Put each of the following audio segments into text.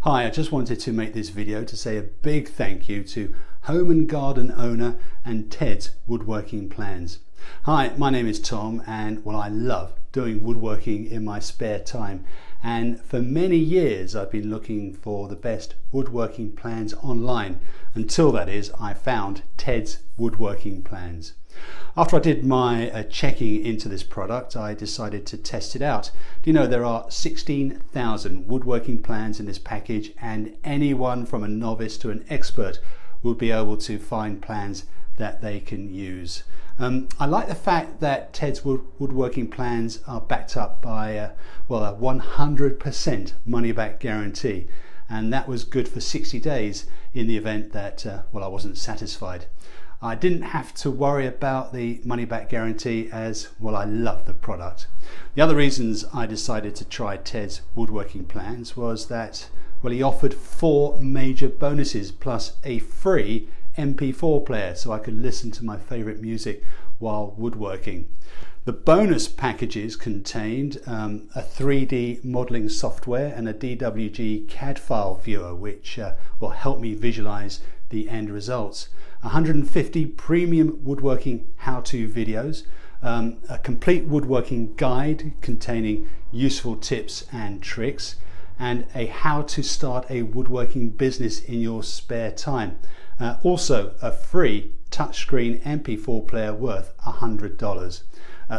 Hi, I just wanted to make this video to say a big thank you to home and garden owner and Ted's Woodworking Plans. Hi, my name is Tom and I love doing woodworking in my spare time, and for many years I've been looking for the best woodworking plans online until that is I found Ted's Woodworking Plans. After I did my checking into this product, I decided to test it out. Do you know there are 16,000 woodworking plans in this package, and anyone from a novice to an expert will be able to find plans that they can use. I like the fact that Ted's Woodworking Plans are backed up by a 100% money-back guarantee, and that was good for 60 days in the event that I wasn't satisfied. I didn't have to worry about the money-back guarantee as I love the product. The other reasons I decided to try Ted's Woodworking Plans was that he offered 4 major bonuses plus a free MP4 player so I could listen to my favorite music while woodworking. The bonus packages contained a 3D modeling software and a DWG CAD file viewer, which will help me visualize the end results. 150 premium woodworking how-to videos, a complete woodworking guide containing useful tips and tricks, and a how to start a woodworking business in your spare time. Also a free touchscreen MP4 player worth $100.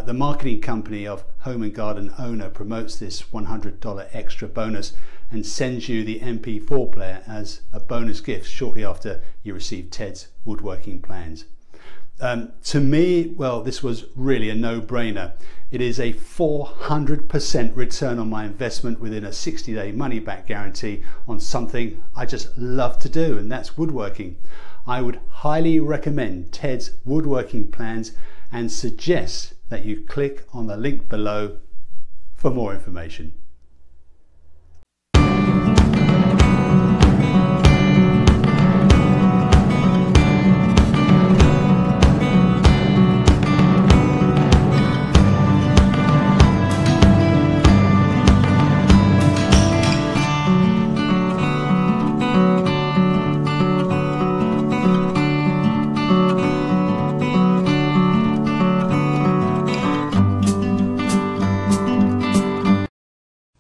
The marketing company of Home and Garden Owner promotes this $100 extra bonus and sends you the MP4 player as a bonus gift shortly after you receive Ted's Woodworking Plans. To me, this was really a no-brainer. It is a 400% return on my investment within a 60-day money-back guarantee on something I just love to do, and that's woodworking. I would highly recommend Ted's Woodworking Plans and suggest that you click on the link below for more information.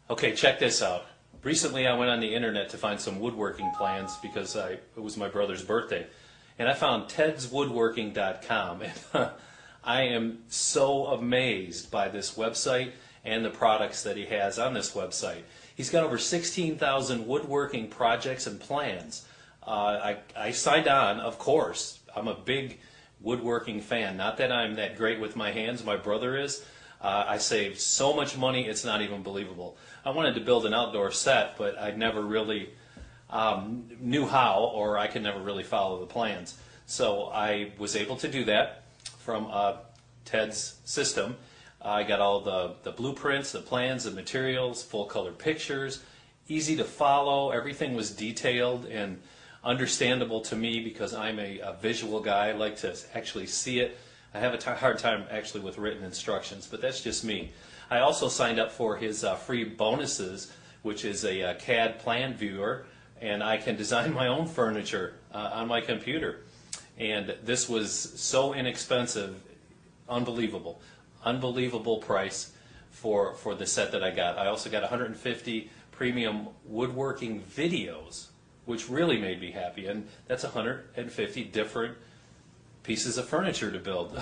Okay, check this out. Recently I went on the internet to find some woodworking plans because it was my brother's birthday, and I found tedswoodworking.com, and I am so amazed by this website and the products that he has on this website. He's got over 16,000 woodworking projects and plans. I signed on, of course. I'm a big woodworking fan. Not that I'm that great with my hands, my brother is. I saved so much money, it's not even believable. I wanted to build an outdoor set, but I never really knew how, or I could never really follow the plans. So I was able to do that from Ted's system. I got all the blueprints, the plans, the materials, full color pictures, easy to follow. Everything was detailed and understandable to me because I'm a visual guy. I like to actually see it. I have a hard time actually with written instructions, but that's just me. I also signed up for his free bonuses, which is a CAD plan viewer, and I can design my own furniture on my computer. And this was so inexpensive, unbelievable. Unbelievable price for the set that I got. I also got 150 premium woodworking videos, which really made me happy, and that's 150 different pieces of furniture to build.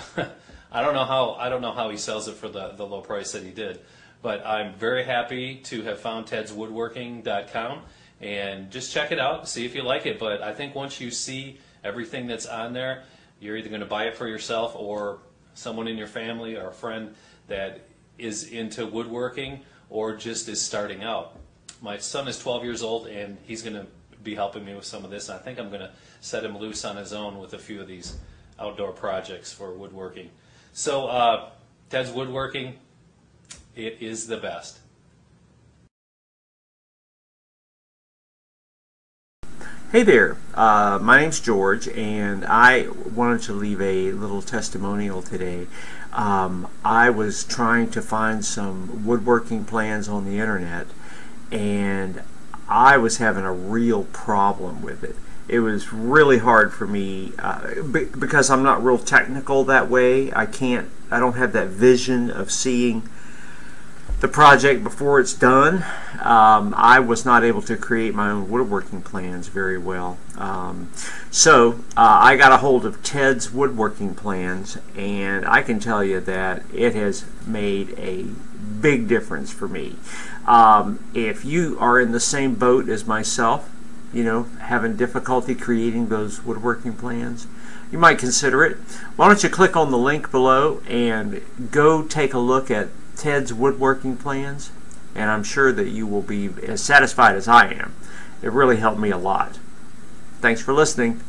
I don't know how he sells it for the low price that he did, but I'm very happy to have found tedswoodworking.com, and just check it out, see if you like it. But I think once you see everything that's on there, you're either going to buy it for yourself or someone in your family or a friend that is into woodworking or just is starting out. My son is 12 years old, and he's going to be helping me with some of this. I think I'm going to set him loose on his own with a few of these outdoor projects for woodworking. So Ted's Woodworking, it is the best. Hey there, my name's George, and I wanted to leave a little testimonial today. I was trying to find some woodworking plans on the internet, and I was having a real problem with it. It was really hard for me because I'm not real technical that way. I don't have that vision of seeing the project before it's done. I was not able to create my own woodworking plans very well. So I got a hold of Ted's woodworking plans, and I can tell you that it has made a big difference for me. If you are in the same boat as myself, having difficulty creating those woodworking plans, you might consider it. Why don't you click on the link below and go take a look at Ted's woodworking plans, and I'm sure that you will be as satisfied as I am. It really helped me a lot. Thanks for listening.